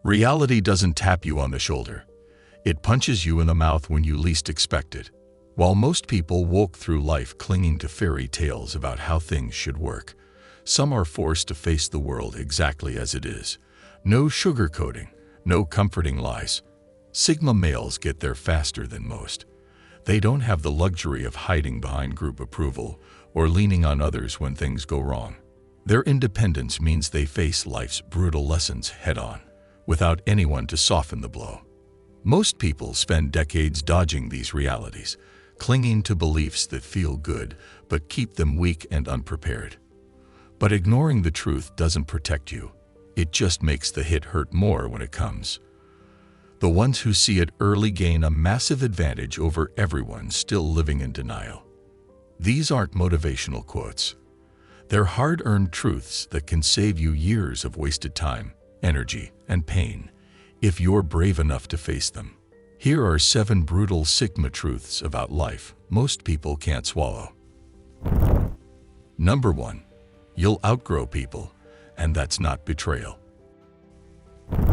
Reality doesn't tap you on the shoulder. It punches you in the mouth when you least expect it. While most people walk through life clinging to fairy tales about how things should work, some are forced to face the world exactly as it is. No sugarcoating, no comforting lies. Sigma males get there faster than most. They don't have the luxury of hiding behind group approval or leaning on others when things go wrong. Their independence means they face life's brutal lessons head-on, without anyone to soften the blow. Most people spend decades dodging these realities, clinging to beliefs that feel good but keep them weak and unprepared. But ignoring the truth doesn't protect you. It just makes the hit hurt more when it comes. The ones who see it early gain a massive advantage over everyone still living in denial. These aren't motivational quotes. They're hard-earned truths that can save you years of wasted time, energy, and pain if you're brave enough to face them. Here are 7 brutal Sigma truths about life most people can't swallow. Number 1. You'll outgrow people, and that's not betrayal.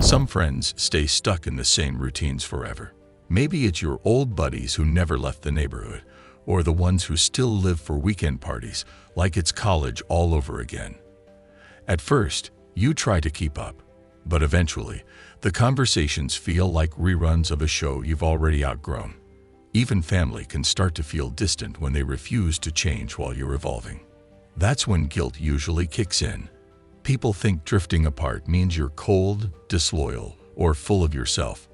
Some friends stay stuck in the same routines forever. Maybe it's your old buddies who never left the neighborhood, or the ones who still live for weekend parties like it's college all over again. At first, you try to keep up, but eventually, the conversations feel like reruns of a show you've already outgrown. Even family can start to feel distant when they refuse to change while you're evolving. That's when guilt usually kicks in. People think drifting apart means you're cold, disloyal, or full of yourself.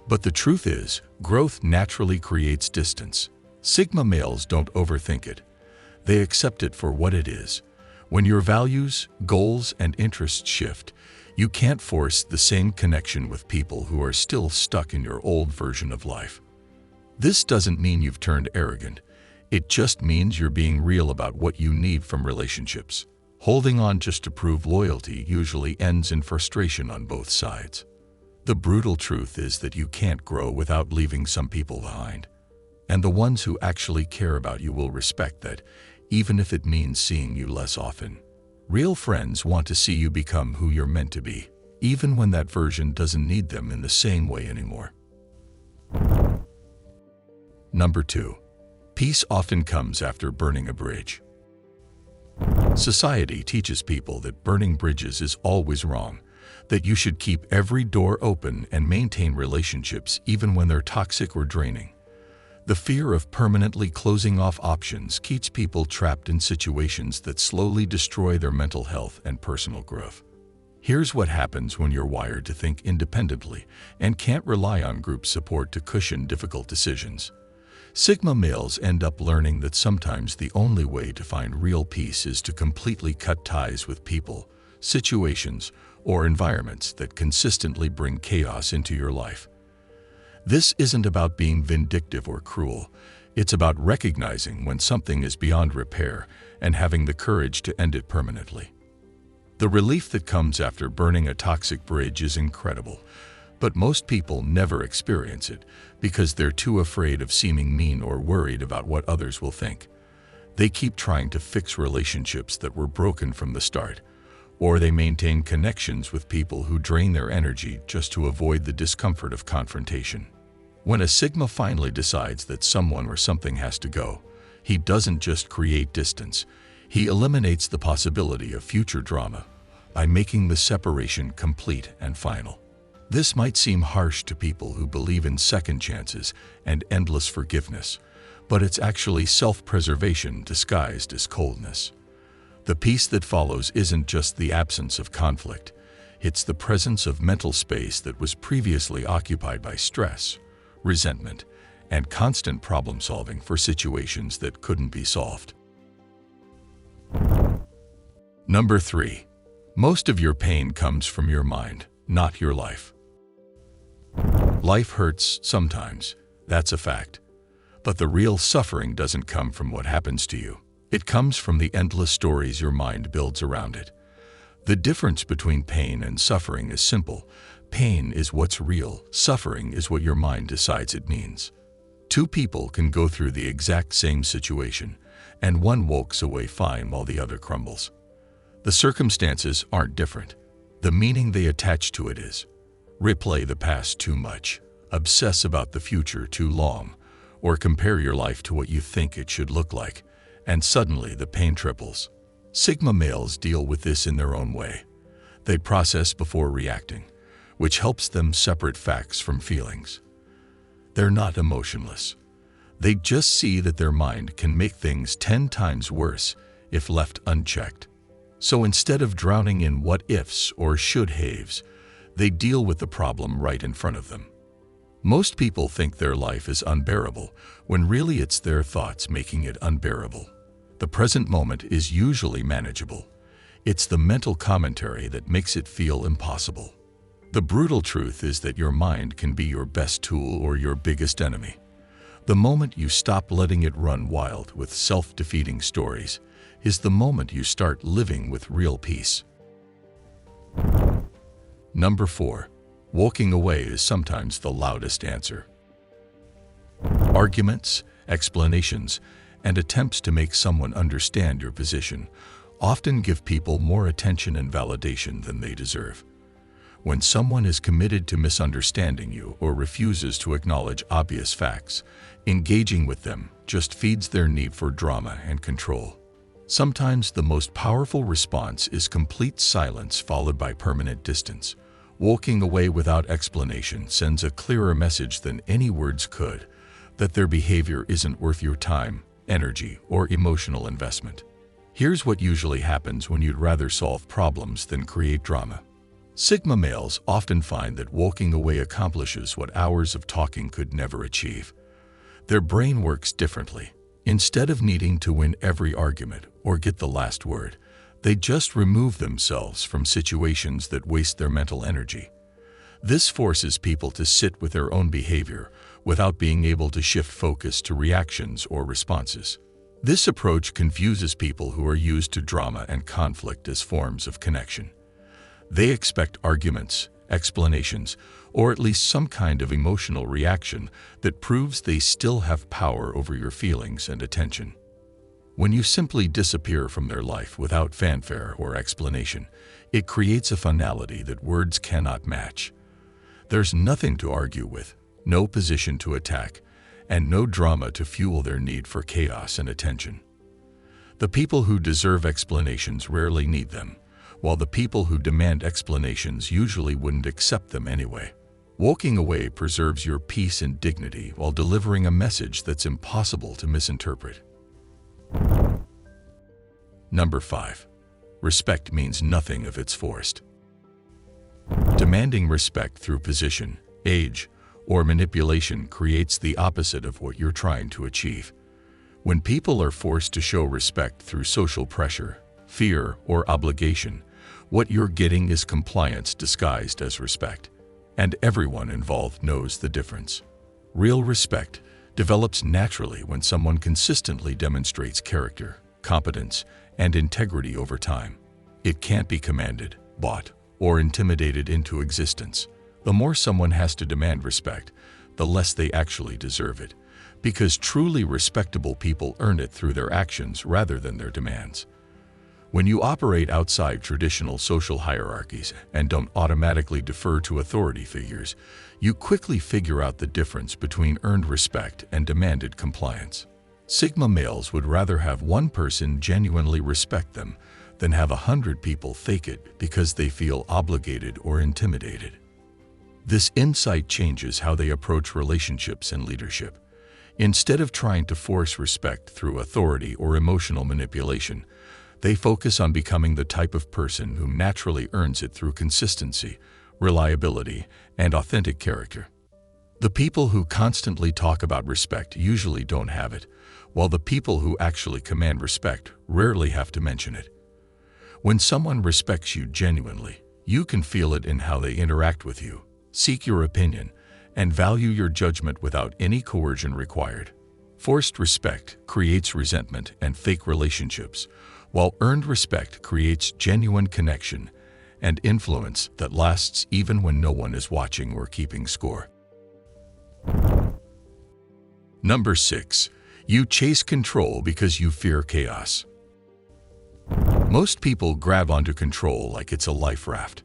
But the truth is, growth naturally creates distance. Sigma males don't overthink it. They accept it for what it is. When your values, goals, and interests shift, you can't force the same connection with people who are still stuck in your old version of life. This doesn't mean you've turned arrogant. It just means you're being real about what you need from relationships. Holding on just to prove loyalty usually ends in frustration on both sides. The brutal truth is that you can't grow without leaving some people behind. And the ones who actually care about you will respect that, even if it means seeing you less often. Real friends want to see you become who you're meant to be, even when that version doesn't need them in the same way anymore. Number 2. Peace often comes after burning a bridge. Society teaches people that burning bridges is always wrong, that you should keep every door open and maintain relationships even when they're toxic or draining. The fear of permanently closing off options keeps people trapped in situations that slowly destroy their mental health and personal growth. Here's what happens when you're wired to think independently and can't rely on group support to cushion difficult decisions. Sigma males end up learning that sometimes the only way to find real peace is to completely cut ties with people, situations, or environments that consistently bring chaos into your life. This isn't about being vindictive or cruel. It's about recognizing when something is beyond repair and having the courage to end it permanently. The relief that comes after burning a toxic bridge is incredible, but most people never experience it because they're too afraid of seeming mean or worried about what others will think. They keep trying to fix relationships that were broken from the start, or they maintain connections with people who drain their energy just to avoid the discomfort of confrontation. When a Sigma finally decides that someone or something has to go, he doesn't just create distance, he eliminates the possibility of future drama by making the separation complete and final. This might seem harsh to people who believe in second chances and endless forgiveness, but it's actually self-preservation disguised as coldness. The peace that follows isn't just the absence of conflict, it's the presence of mental space that was previously occupied by stress, resentment, and constant problem-solving for situations that couldn't be solved. Number 3. Most of your pain comes from your mind, not your life. Life hurts sometimes, that's a fact. But the real suffering doesn't come from what happens to you. It comes from the endless stories your mind builds around it. The difference between pain and suffering is simple. Pain is what's real, suffering is what your mind decides it means. Two people can go through the exact same situation, and one walks away fine while the other crumbles. The circumstances aren't different. The meaning they attach to it is. Replay the past too much, obsess about the future too long, or compare your life to what you think it should look like, and suddenly the pain triples. Sigma males deal with this in their own way. They process before reacting, which helps them separate facts from feelings. They're not emotionless. They just see that their mind can make things 10 times worse if left unchecked. So instead of drowning in what-ifs or should-haves, they deal with the problem right in front of them. Most people think their life is unbearable, when really it's their thoughts making it unbearable. The present moment is usually manageable. It's the mental commentary that makes it feel impossible. The brutal truth is that your mind can be your best tool or your biggest enemy. The moment you stop letting it run wild with self-defeating stories is the moment you start living with real peace. Number 4. Walking away is sometimes the loudest answer. Arguments, explanations, and attempts to make someone understand your position often give people more attention and validation than they deserve. When someone is committed to misunderstanding you or refuses to acknowledge obvious facts, engaging with them just feeds their need for drama and control. Sometimes the most powerful response is complete silence followed by permanent distance. Walking away without explanation sends a clearer message than any words could, that their behavior isn't worth your time, energy, or emotional investment. Here's what usually happens when you'd rather solve problems than create drama. Sigma males often find that walking away accomplishes what hours of talking could never achieve. Their brain works differently. Instead of needing to win every argument or get the last word, they just remove themselves from situations that waste their mental energy. This forces people to sit with their own behavior without being able to shift focus to reactions or responses. This approach confuses people who are used to drama and conflict as forms of connection. They expect arguments, explanations, or at least some kind of emotional reaction that proves they still have power over your feelings and attention. When you simply disappear from their life without fanfare or explanation, it creates a finality that words cannot match. There's nothing to argue with, no position to attack, and no drama to fuel their need for chaos and attention. The people who deserve explanations rarely need them, while the people who demand explanations usually wouldn't accept them anyway. Walking away preserves your peace and dignity while delivering a message that's impossible to misinterpret. Number 5. Respect means nothing if it's forced. Demanding respect through position, age, or manipulation creates the opposite of what you're trying to achieve. When people are forced to show respect through social pressure, fear, or obligation, what you're getting is compliance disguised as respect. And everyone involved knows the difference. Real respect develops naturally when someone consistently demonstrates character, competence, and integrity over time. It can't be commanded, bought, or intimidated into existence. The more someone has to demand respect, the less they actually deserve it, because truly respectable people earn it through their actions rather than their demands. When you operate outside traditional social hierarchies and don't automatically defer to authority figures, you quickly figure out the difference between earned respect and demanded compliance. Sigma males would rather have one person genuinely respect them than have 100 people fake it because they feel obligated or intimidated. This insight changes how they approach relationships and leadership. Instead of trying to force respect through authority or emotional manipulation, they focus on becoming the type of person who naturally earns it through consistency, reliability, and authentic character. The people who constantly talk about respect usually don't have it, while the people who actually command respect rarely have to mention it. When someone respects you genuinely, you can feel it in how they interact with you, seek your opinion, and value your judgment without any coercion required. Forced respect creates resentment and fake relationships, while earned respect creates genuine connection and influence that lasts even when no one is watching or keeping score. Number 6. You chase control because you fear chaos. Most people grab onto control like it's a life raft.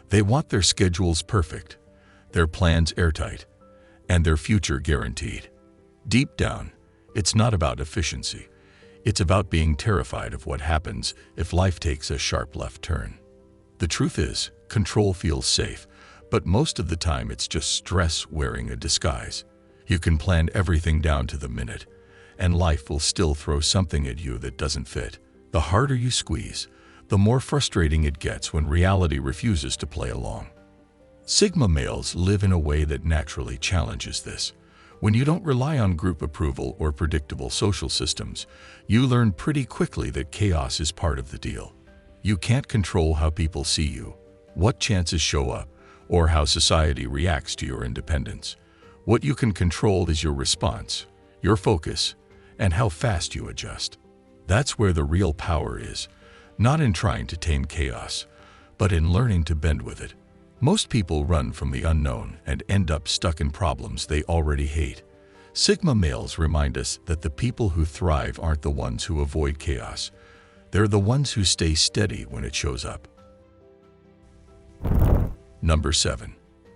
They want their schedules perfect, their plans airtight, and their future guaranteed. Deep down, it's not about efficiency. It's about being terrified of what happens if life takes a sharp left turn. The truth is, control feels safe, but most of the time it's just stress wearing a disguise. You can plan everything down to the minute, and life will still throw something at you that doesn't fit. The harder you squeeze, the more frustrating it gets when reality refuses to play along. Sigma males live in a way that naturally challenges this. When you don't rely on group approval or predictable social systems, you learn pretty quickly that chaos is part of the deal. You can't control how people see you, what chances show up, or how society reacts to your independence. What you can control is your response, your focus, and how fast you adjust. That's where the real power is, not in trying to tame chaos, but in learning to bend with it. Most people run from the unknown and end up stuck in problems they already hate. Sigma males remind us that the people who thrive aren't the ones who avoid chaos. They're the ones who stay steady when it shows up. Number 7.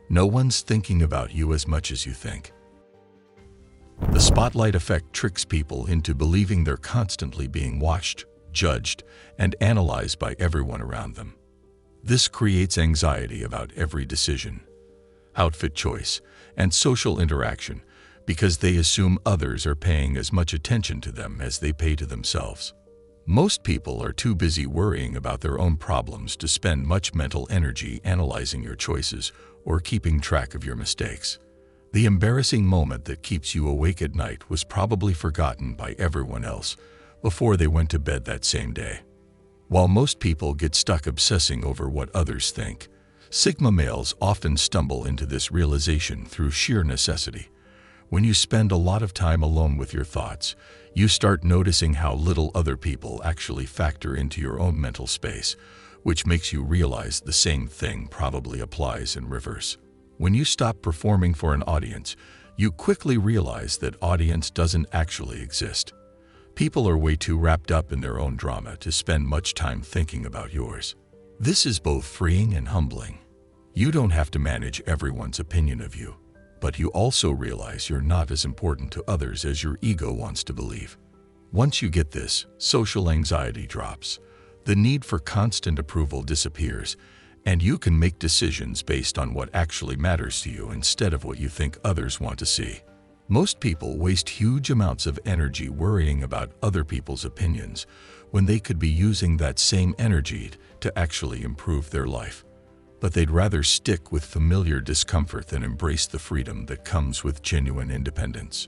No one's thinking about you as much as you think. The spotlight effect tricks people into believing they're constantly being watched, judged, and analyzed by everyone around them. This creates anxiety about every decision, outfit choice, and social interaction because they assume others are paying as much attention to them as they pay to themselves. Most people are too busy worrying about their own problems to spend much mental energy analyzing your choices or keeping track of your mistakes. The embarrassing moment that keeps you awake at night was probably forgotten by everyone else before they went to bed that same day. While most people get stuck obsessing over what others think, Sigma males often stumble into this realization through sheer necessity. When you spend a lot of time alone with your thoughts, you start noticing how little other people actually factor into your own mental space, which makes you realize the same thing probably applies in reverse. When you stop performing for an audience, you quickly realize that audience doesn't actually exist. People are way too wrapped up in their own drama to spend much time thinking about yours. This is both freeing and humbling. You don't have to manage everyone's opinion of you, but you also realize you're not as important to others as your ego wants to believe. Once you get this, social anxiety drops. The need for constant approval disappears, and you can make decisions based on what actually matters to you instead of what you think others want to see. Most people waste huge amounts of energy worrying about other people's opinions when they could be using that same energy to actually improve their life. But they'd rather stick with familiar discomfort than embrace the freedom that comes with genuine independence.